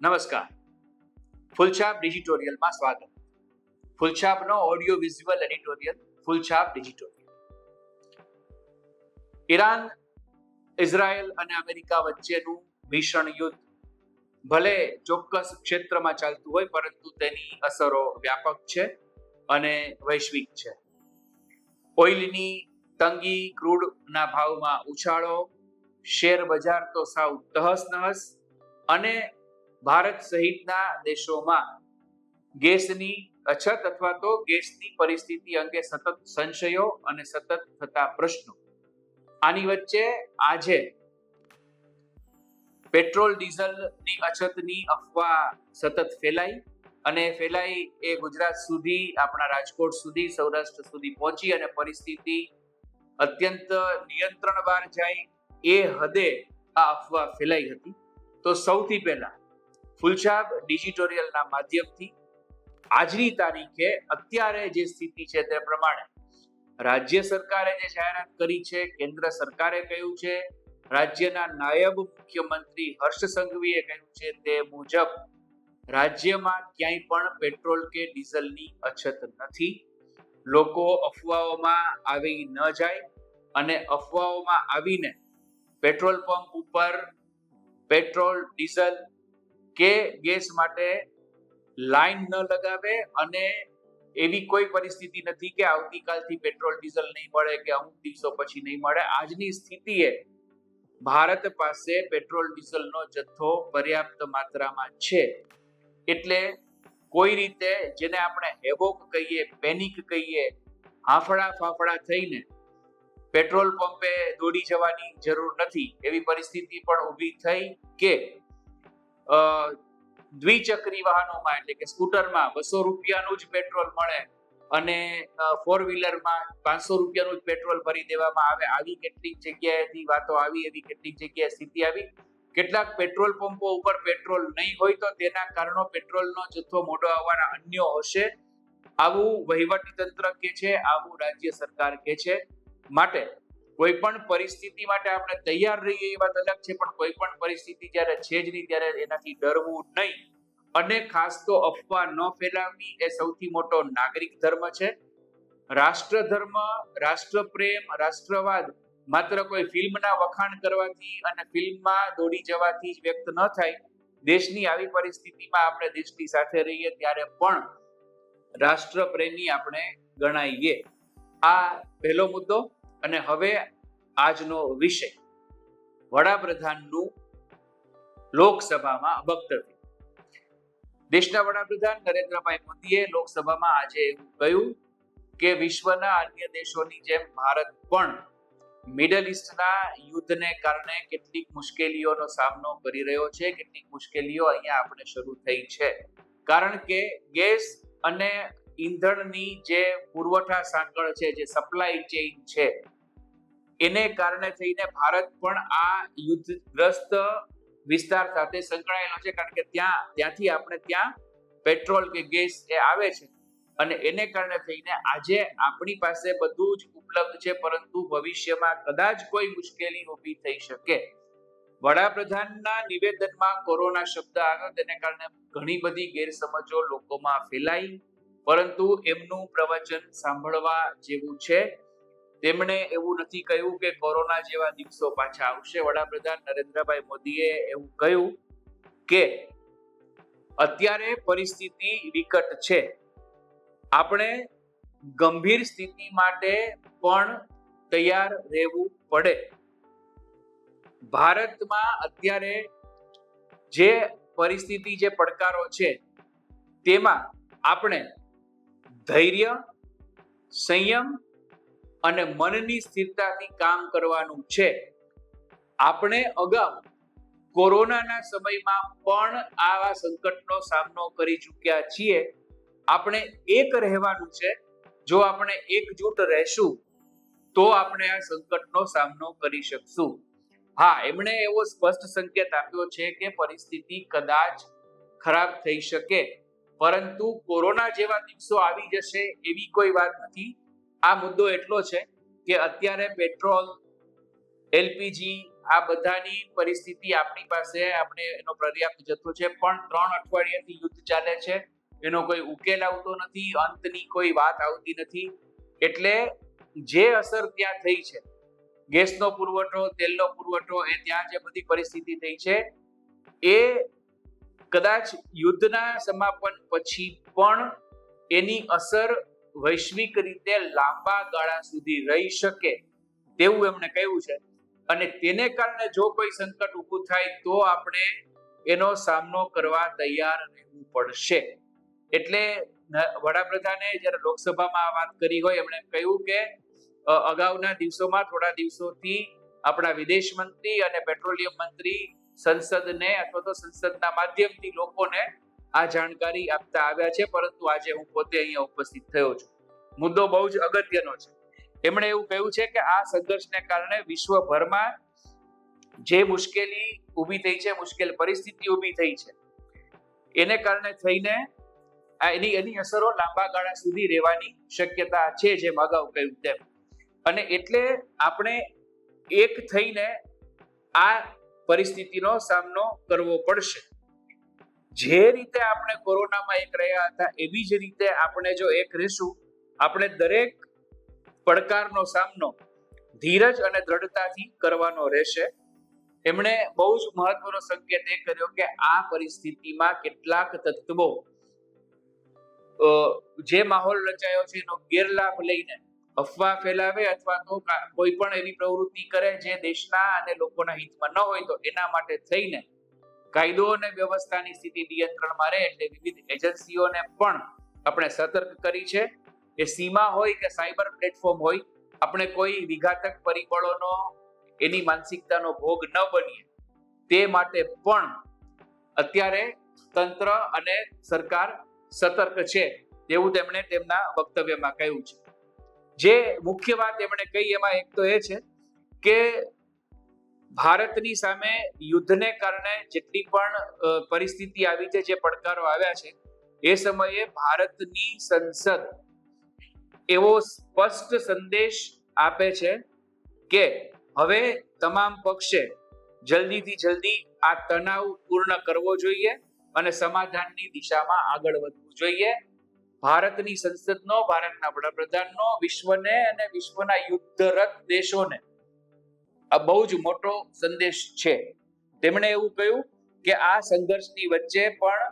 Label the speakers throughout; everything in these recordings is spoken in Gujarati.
Speaker 1: નમસ્કાર. ફૂલછાપ ડિજિટોરિયલમાં સ્વાગત. ફૂલછાપનો audio visual editorial Phulchhab digitorial. Iran, Israel અને અમેરિકા વચ્ચેનું ભીષણ યુદ્ધ ભલે ચોક્કસ ક્ષેત્રમાં ચાલતું હોય, પરંતુ તેની અસરો વ્યાપક છે અને વૈશ્વિક છે. ઓઇલની તંગી, ક્રૂડના ભાવમાં ઉછાળો, શેર બજાર તો સાવ તહસ નહસ અને ભારત સહિતના દેશોમાં ગેસની અછત અથવા તો ગેસની પરિસ્થિતિ અંગે સતત સંશયો અને સતત થતા પ્રશ્નો. આની વચ્ચે આજે પેટ્રોલ ડીઝલની અછતની અફવા સતત ફેલાઈ એ ગુજરાત સુધી, આપણા રાજકોટ સુધી, સૌરાષ્ટ્ર સુધી પહોંચી અને પરિસ્થિતિ અત્યંત નિયંત્રણ બહાર જાય એ હદે આ અફવા ફેલાઈ હતી. તો સૌથી પહેલા ફૂલછાપ ડિજિટોરિયલના માધ્યમથી આજની તારીખે અત્યારે જે સ્થિતિ છે તે પ્રમાણે રાજ્ય સરકારે જે જાહેરાત કરી છે, કેન્દ્ર સરકારે કહ્યું છે, રાજ્યના નાયબ મુખ્યમંત્રી હર્ષ સંઘવીએ કહ્યું છે તે મુજબ રાજ્યમાં ક્યાંય પણ પેટ્રોલ કે ડીઝલની અછત નથી. લોકો અફવાઓમાં આવી ન જાય અને અફવાઓમાં આવીને પેટ્રોલ પંપ ઉપર પેટ્રોલ, ડીઝલ કે ગેસ માટે લાઈન ન લગાવે. અને એવી કોઈ પરિસ્થિતિ નથી કે આવતીકાલથી પેટ્રોલ ડીઝલ નહીં મળે કે અમુક દિવસો પછી નહીં મળે. આજની સ્થિતિએ ભારત પાસે પેટ્રોલ ડીઝલનો જથ્થો પર્યાપ્ત માત્રામાં છે. એટલે કોઈ રીતે, જેને આપણે હેવોક કહીએ, પેનિક કહીએ, હાંફળા ફાંફળા થઈને પેટ્રોલ પંપે દોડી જવાની જરૂર નથી. એવી પરિસ્થિતિ પણ ઊભી થઈ કે દ્વિચક્રી વાહનોમાં એટલે કે સ્કૂટરમાં 200 રૂપિયાનું જ પેટ્રોલ મળે અને ફોર વ્હીલરમાં 500 રૂપિયાનું જ પેટ્રોલ ભરી દેવામાં આવે. આવી કેટલીક જગ્યાએથી વાતો આવી, એવી કેટલીક જગ્યાએ સ્થિતિ આવી. કેટલાક પેટ્રોલ પંપો ઉપર પેટ્રોલ નહીં હોય તો તેના કારણો પેટ્રોલનો જથ્થો મોટો આવવાના અન્ય હશે. આવું વહીવટી તંત્ર કે છે, આવું રાજ્ય સરકાર કે છે. માટે કોઈ પણ પરિસ્થિતિ માટે આપણે તૈયાર રહીએ એ વાત અલગ છે, પણ કોઈ પણ પરિસ્થિતિ જ્યારે છે જ નહીં ત્યારે એનાથી ડરવું નહીં. અને ખાસ તો અફવા ન ફેલાવવી એ સૌથી મોટો નાગરિક ધર્મ છે. રાષ્ટ્ર ધર્મ, રાષ્ટ્રપ્રેમ, રાષ્ટ્રવાદ માત્ર કોઈ ફિલ્મના વખાણ કરવાથી અને ફિલ્મમાં દોડી જવાથી જ વ્યક્ત ન થાય. દેશની આવી પરિસ્થિતિમાં આપણે દેશની સાથે રહીએ ત્યારે પણ રાષ્ટ્રપ્રેમી આપણે ગણાઈએ. આ પહેલો મુદ્દો. અને હવે આજનો વિષય, વડાપ્રધાનનું લોકસભામાં વક્તવ્ય. દેશના વડાપ્રધાન નરેન્દ્રભાઈ મોદીએ લોકસભામાં આજે એવું કહ્યું કે વિશ્વના અન્ય દેશોની જેમ ભારત પણ મિડલ ઈસ્ટના યુદ્ધને કારણે કેટલીક મુશ્કેલીઓનો સામનો કરી રહ્યો છે. કેટલીક મુશ્કેલીઓ અહીંયા આપણે શરૂ થઈ છે. કારણ કે ગેસ અને ઈંધણની જે પુરવઠા સાંકળ છે, જે સપ્લાય ચેઇન છે, એને કારણે થઈને ભારત પણ આ યુદ્ધગ્રસ્ત વિસ્તાર સાથે સંકળાયેલો છે. કારણ કે ત્યાંથી આપણે ત્યાં પેટ્રોલ કે ગેસ એ આવે છે અને એને કારણે થઈને આજે આપણી પાસે બધું જ ઉપલબ્ધ છે, પરંતુ ભવિષ્યમાં કદાચ કોઈ મુશ્કેલી ઊભી થઈ શકે. વડાપ્રધાનના નિવેદનમાં કોરોના શબ્દ આવ્યો, તેને કારણે ઘણી બધી ગેરસમજો લોકોમાં ફેલાઈ, પરંતુ એમનું પ્રવચન સાંભળવા જેવું છે. તેમણે એવું નથી કહ્યું કે કોરોના જેવા દિવસો પાછા આવશે. વડાપ્રધાન નરેન્દ્રભાઈ મોદીએ એવું કહ્યું કે અત્યારે પરિસ્થિતિ વિકટ છે, આપણે ગંભીર સ્થિતિ માટે પણ તૈયાર રહેવું પડે. ભારતમાં અત્યારે જે પરિસ્થિતિ, જે પડકારો છે, તેમાં આપણે ધૈર્ય, સંયમ અને મનની સ્થિરતાથી કામ કરવાનું છે. આપણે અગાઉ કોરોનાના સમયમાં પણ આવા સંકટનો સામનો કરી ચૂક્યા છીએ. આપણે એક રહેવાનું છે. જો આપણે એકજૂટ રહેશું તો આપણે આ સંકટનો સામનો કરી શકશું. હા, એમણે એવો સ્પષ્ટ સંકેત આપ્યો છે કે પરિસ્થિતિ કદાચ ખરાબ થઈ શકે, પરંતુ કોરોના જેવા દિવસો આવી જશે એવી કોઈ વાત નથી. આ મુદ્દો એટલો છે કે અત્યારે પેટ્રોલ, એલપીજી આ બધાની પરિસ્થિતિ આપણી પાસે આપણે એનો પર્યાપ્ત જથ્થો છે, પણ 3 અઠવાડિયાથી યુદ્ધ ચાલે છે, એનો કોઈ ઉકેલ આવતો નથી, અંતની કોઈ વાત આવતી નથી. એટલે જે અસર ત્યાં થઈ છે, ગેસનો પુરવઠો, તેલનો પુરવઠો, એ ત્યાં જે બધી પરિસ્થિતિ થઈ છે, એ કદાચ યુદ્ધના સમાપન પછી પણ એની અસર વૈશ્વિક રીતે લાંબા ગાળા સુધી રહી શકે તેવું એમણે કહ્યું છે. અને તેને કારણે જો કોઈ સંકટ ઊભું થાય તો આપણે એનો સામનો કરવા તૈયાર રહેવું પડશે. એટલે વડાપ્રધાને જ્યારે લોકસભામાં આ વાત કરી હોય, એમણે કહ્યું કે અગાઉના દિવસોમાં, થોડા દિવસોથી આપણા વિદેશ મંત્રી અને પેટ્રોલિયમ મંત્રી સંસદને અથવા તો સંસદના માધ્યમથી લોકોને આ જાણકારી આપતા આવ્યા છે, પરંતુ આજે હું પોતે અહીંયા ઉપસ્થિત થયો છું. મુદ્દો બહુ જ અગત્યનો છે. એમણે એવું કહ્યું છે કે આ સંઘર્ષને કારણે વિશ્વભરમાં જે મુશ્કેલી ઊભી થઈ છે, મુશ્કેલ પરિસ્થિતિ ઊભી થઈ છે, એને કારણે થઈને એની અસરો લાંબા ગાળા સુધી રહેવાની શક્યતા છે, જેમ અગાઉ કહ્યું તેમ. અને એટલે આપણે એક થઈને આ પરિસ્થિતિનો સામનો કરવો પડશે. જે રીતે આપણે કોરોનામાં એક રહ્યા હતા, એવી જ રીતે આપણે જો એક રહેશું, આપણે દરેક પડકારનો સામનો ધીરજ અને દ્રઢતાથી કરવાનો રહેશે. એમણે બહુ જ મહત્વનો સંકેત એ કર્યો કે આ પરિસ્થિતિમાં કેટલાક તત્વો જે માહોલ રચાયો છે એનો ગેરલાભ લઈને અફવા ફેલાવે અથવા તો કોઈ પણ એવી પ્રવૃત્તિ કરે જે દેશના અને લોકોના હિતમાં ન હોય, તો એના માટે થઈને કાયદો અને વ્યવસ્થાની સ્થિતિ નિયંત્રણમાં રહે એટલે વિવિધ એજન્સીઓને પણ આપણે સતર્ક કરી છે. એ સીમા હોય કે સાયબર પ્લેટફોર્મ હોય, આપણે કોઈ વિઘાતક પરિબળોનો, એની માનસિકતાનો ભોગ ન બનીએ તે માટે પણ અત્યારે તંત્ર અને સરકાર સતર્ક છે, તેવું તેમણે તેમના વક્તવ્યમાં કહ્યું છે. જે મુખ્ય વાત એમણે કહી એમાં એક તો એ છે કે ભારતની સામે યુદ્ધને કારણે જેટલી પણ પરિસ્થિતિ આવી છે, જે પડકારો આવ્યા છે, એ સમયે ભારતની સંસદ એવો સ્પષ્ટ સંદેશ આપે છે કે હવે તમામ પક્ષે જલ્દીથી જલ્દી આ તણાવ પૂર્ણ કરવો જોઈએ અને સમાધાનની દિશામાં આગળ વધવું જોઈએ. ભારતની સંસદનો, ભારતના વડાપ્રધાનનો વિશ્વને અને વિશ્વના યુદ્ધરત દેશોને આ બહુ જ મોટો સંદેશ છે. તેમણે એવું કહ્યું કે આ સંઘર્ષની વચ્ચે પણ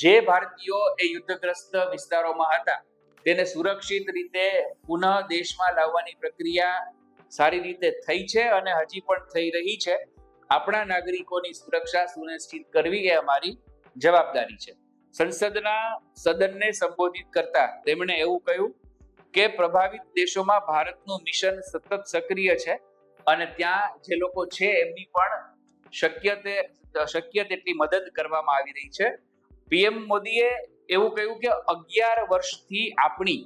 Speaker 1: જે ભારતીયો એ યુદ્ધગ્રસ્ત વિસ્તારોમાં હતા તેને સુરક્ષિત રીતે પુનઃ દેશમાં લાવવાની પ્રક્રિયા સારી રીતે થઈ છે અને હજી પણ થઈ રહી છે. આપણા નાગરિકોની સુરક્ષા સુનિશ્ચિત કરવી એ અમારી જવાબદારી છે. સંસદના સદનને સંબોધિત કરતા તેમણે એવું કહ્યું કે પ્રભાવિત દેશોમાં ભારતનું મિશન સતત સક્રિય છે અને ત્યાં જે લોકો છે એમની પણ શક્ય તેટલી મદદ કરવામાં આવી રહી છે. પીએમ મોદીએ એવું કહ્યું કે 11 વર્ષથી આપણી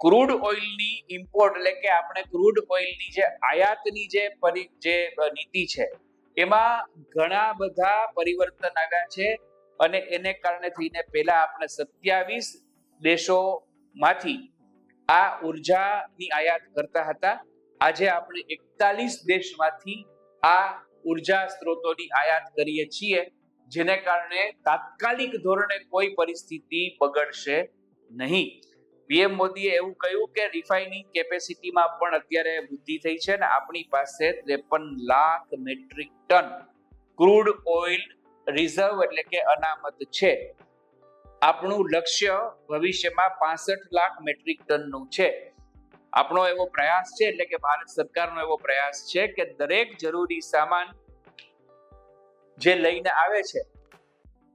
Speaker 1: ક્રૂડ ઓઇલની ઇમ્પોર્ટ, એટલે કે આપણે ક્રૂડ ઓઇલની જે આયાતની જે નીતિ છે, એમાં ઘણા બધા પરિવર્તન આવ્યા છે અને એને કારણે થઈને પહેલા આપણે 27 દેશોમાંથી આ ઉર્જાની આયાત કરતા હતા. આજે આપણે 41 દેશમાંથી આ ઉર્જા સ્ત્રોતોની આયાત કરીએ છીએ, જેને કારણે તાત્કાલિક ધોરણે કોઈ પરિસ્થિતિ બગડશે નહીં. પીએમ મોદીએ એવું કહ્યું કે રિફાઇનિંગ કેપેસિટીમાં પણ અત્યારે વૃદ્ધિ થઈ છે અને આપણી પાસે 53 lakh metric ton crude oil reserve એટલે કે અનામત છે. આપણું લક્ષ્ય ભવિષ્યમાં 65 લાખ મેટ્રિક ટનનું છે. આપણો એવો પ્રયાસ છે, એટલે કે ભારત સરકારનો એવો પ્રયાસ છે કે દરેક જરૂરી સામાન જે લઈને આવે છે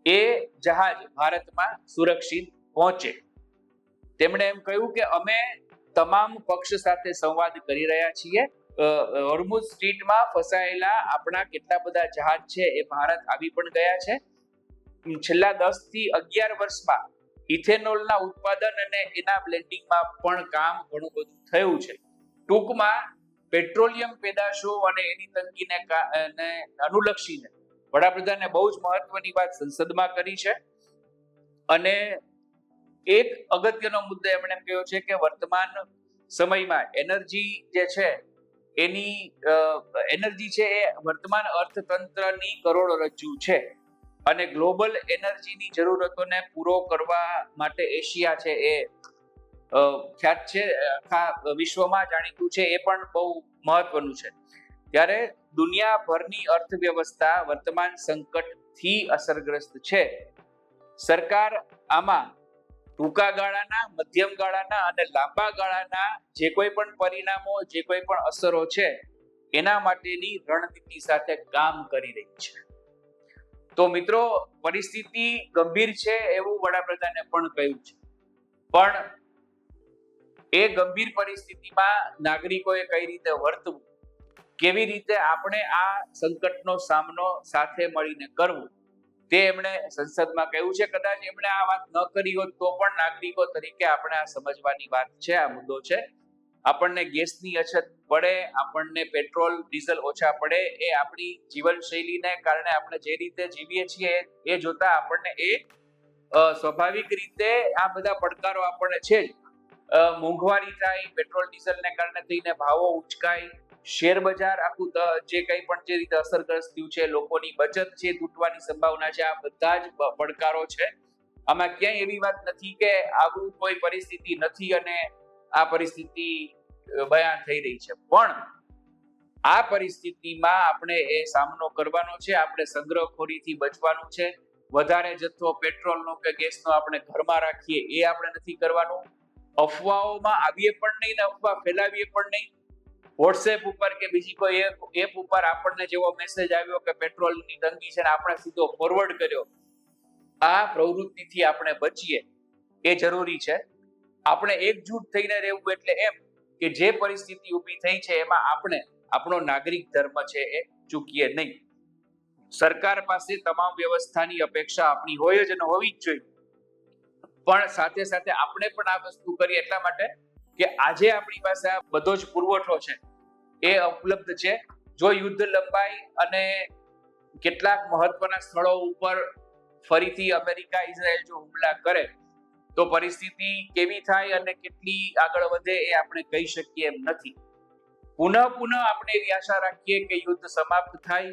Speaker 1: એ જહાજ ભારતમાં સુરક્ષિત પહોંચે. તેમણે એમ કહ્યું કે અમે તમામ પક્ષ સાથે સંવાદ કરી રહ્યા છીએ. હોર્મુઝ સ્ટ્રીટમાં ફસાયેલા આપણા કેટલા બધા જહાજ છે એ ભારત આવી પણ ગયા છે. છેલ્લા 10 થી 11 વર્ષમાં ઇથેનોલના ઉત્પાદન અને એના બ્લેન્ડિંગમાં પણ કામ ઘણું બધું થયું છે. ટૂંકમાં પેટ્રોલિયમ પેદાશો અને એની તંગીને અનુલક્ષીને વડાપ્રધાને બહુ જ મહત્વની વાત સંસદમાં કરી છે. અને એક અગત્યનો મુદ્દો એમણે કહ્યું છે કે વર્તમાન સમયમાં એનર્જી જે છે એની એનર્જી છે એ વર્તમાન અર્થતંત્રની કરોડરજ્જુ છે અને ગ્લોબલ એનર્જીની જરૂરતોને પૂરો કરવા માટે એશિયા છે એ ખ્યાત છે, આખા વિશ્વમાં જાણીતું છે, એ પણ બહુ મહત્વનું છે. ત્યારે દુનિયાભરની અર્થવ્યવસ્થા વર્તમાન સંકટથી અસરગ્રસ્ત છે. સરકાર આમાં ટૂંકા ગાળાના, મધ્યમ ગાળાના અને લાંબા ગાળાના જે કોઈ પણ પરિણામો, જે કોઈ પણ અસરો છે એના માટેની રણનીતિ સાથે કામ કરી રહી છે. તો મિત્રો, પરિસ્થિતિ ગંભીર છે એવું વડાપ્રધાને પણ કહ્યું છે, પણ એ ગંભીર પરિસ્થિતિમાં નાગરિકોએ કઈ રીતે વર્તવું, કેવી રીતે આપણે આ સંકટનો સામનો સાથે મળીને કરવું, તે એમણે સંસદમાં કહ્યું છે. કદાચ એમણે આ વાત ન કરી હોત તો પણ નાગરિકો તરીકે આપણે આ સમજવાની વાત છે, આ મુદ્દો છે. આપણને ગેસની અછત પડે, આપણને પેટ્રોલ ડીઝલ ઓછા પડે, એ આપણી જીવનશૈલીને કારણે આપણે જે રીતે જીવીએ છીએ એ જોતા આપણને એ સ્વાભાવિક રીતે આ બધા પડકારો આપણને છે જ. મોંઘવારી થાય, પેટ્રોલ ડીઝલને કારણે થઈને ભાવો ઉચકાય, શેર બજાર આખું જે કંઈ પણ જે રીતે અસરગ્રસ્ત થયું છે, લોકોની બચત છે તૂટવાની સંભાવના છે, આ બધા જ પડકારો છે. આમાં ક્યાંય એવી વાત નથી કે આવું કોઈ પરિસ્થિતિ નથી અને આ પરિસ્થિતિ બયાન થઈ રહી છે, પણ આ પરિસ્થિતિમાં આપણે એ સામનો કરવાનો છે. આપણે સંગ્રહખોરીથી બચવાનું છે. વધારે જથ્થો પેટ્રોલનો કે ગેસનો આપણે ઘરમાં રાખીએ એ આપણે નથી કરવાનું. અફવાઓમાં આવીએ પણ નહીં ને અફવા ફેલાવીએ પણ નહીં. વોટ્સએપ ઉપર કે બીજી કોઈ એપ ઉપર આપણને જેવો મેસેજ આવ્યો કે પેટ્રોલની તંગી છે ને આપણે સીધો ફોરવર્ડ કર્યો, આ પ્રવૃત્તિથી આપણે બચીએ એ જરૂરી છે. આપણે એકજૂટ થઈને રહેવું એટલે એમ કે જે પરિસ્થિતિ ઊભી થઈ છે એમાં આપણે આપણો નાગરિક ધર્મ છે એ ચૂકીએ નહીં. સરકાર પાસે તમામ વ્યવસ્થાની અપેક્ષા આપણી હોય જ અને હોવી જ જોઈએ, પણ સાથે સાથે આપણે પણ આ વસ્તુ કરીએ એટલા માટે કે આજે આપણી પાસે આ બધો જ પુરવઠો છે એ ઉપલબ્ધ છે. જો યુદ્ધ લંબાઈ અને કેટલાક મહત્વના સ્થળો ઉપર ફરીથી અમેરિકા, ઇઝરાયલ જો હુમલા કરે તો પરિસ્થિતિ કેવી થાય અને કેટલી આગળ વધે એ આપણે કહી શકીએ એમ નથી. પુનઃ આપણે એવી આશા રાખીએ કે યુદ્ધ સમાપ્ત થાય,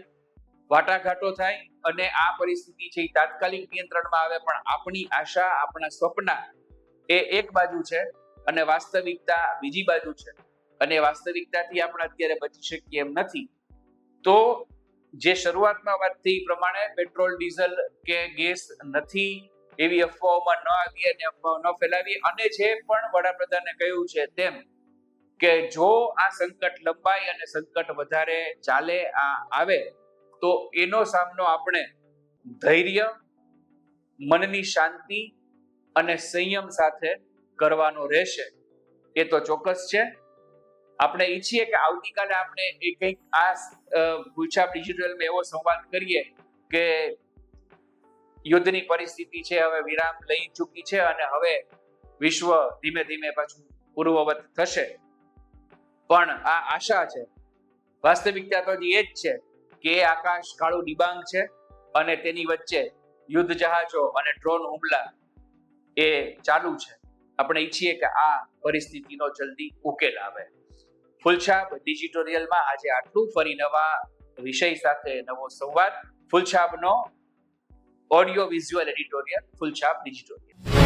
Speaker 1: વાટાઘાટો થાય અને આ પરિસ્થિતિ છે એ તાત્કાલિક નિયંત્રણમાં આવે. પણ આપણી આશા, આપણા સ્વપ્ના એ એક બાજુ છે અને વાસ્તવિકતા બીજી બાજુ છે, અને વાસ્તવિકતાથી આપણે અત્યારે બચી શકીએ એમ નથી. તો જે શરૂઆતમાં વાત થઈ પ્રમાણે પેટ્રોલ, ડીઝલ કે ગેસ નથી એવી અફવાઓમાં ન આવી અને અફવાઓ ન ફેલાવી. અને જે પણ વડાપ્રધાને કહ્યું છે તેમ કે જો આ સંકટ લંબાય અને સંકટ વધારે ચાલે, આ આવે, તો એનો સામનો આપણે ધૈર્ય, મનની શાંતિ અને સંયમ સાથે કરવાનો રહેશે. એ તો ચોક્કસ છે. આપણે ઈચ્છીએ કે આવતીકાલે આપણે એ કંઈક આ ગુલછાપ ડિજિટલમાં એવો સંવાદ કરીએ કે યુદ્ધની પરિસ્થિતિ છે હવે વિરામ લઈ ચૂકી છે અને હવે વિશ્વ ધીમે ધીમે પાછું પૂર્વવત થશે. પણ આ આશા છે, વાસ્તવિકતા તો એ જ છે કે આકાશ કાળું ડિબાંગ છે અને તેની વચ્ચે યુદ્ધ જહાજો અને ડ્રોન હુમલા એ ચાલુ છે. આપણે ઈચ્છીએ કે આ પરિસ્થિતિનો જલ્દી ઉકેલ આવે. ફૂલછાપ ડિજિટોરિયલમાં આજે આટલું. ફરી નવા વિષય સાથે નવો સંવાદ. ફૂલછાપનો ઓડિયો વિઝ્યુઅલ એડિટોરિયલ, ફૂલછાપ ડિજિટોરિયલ.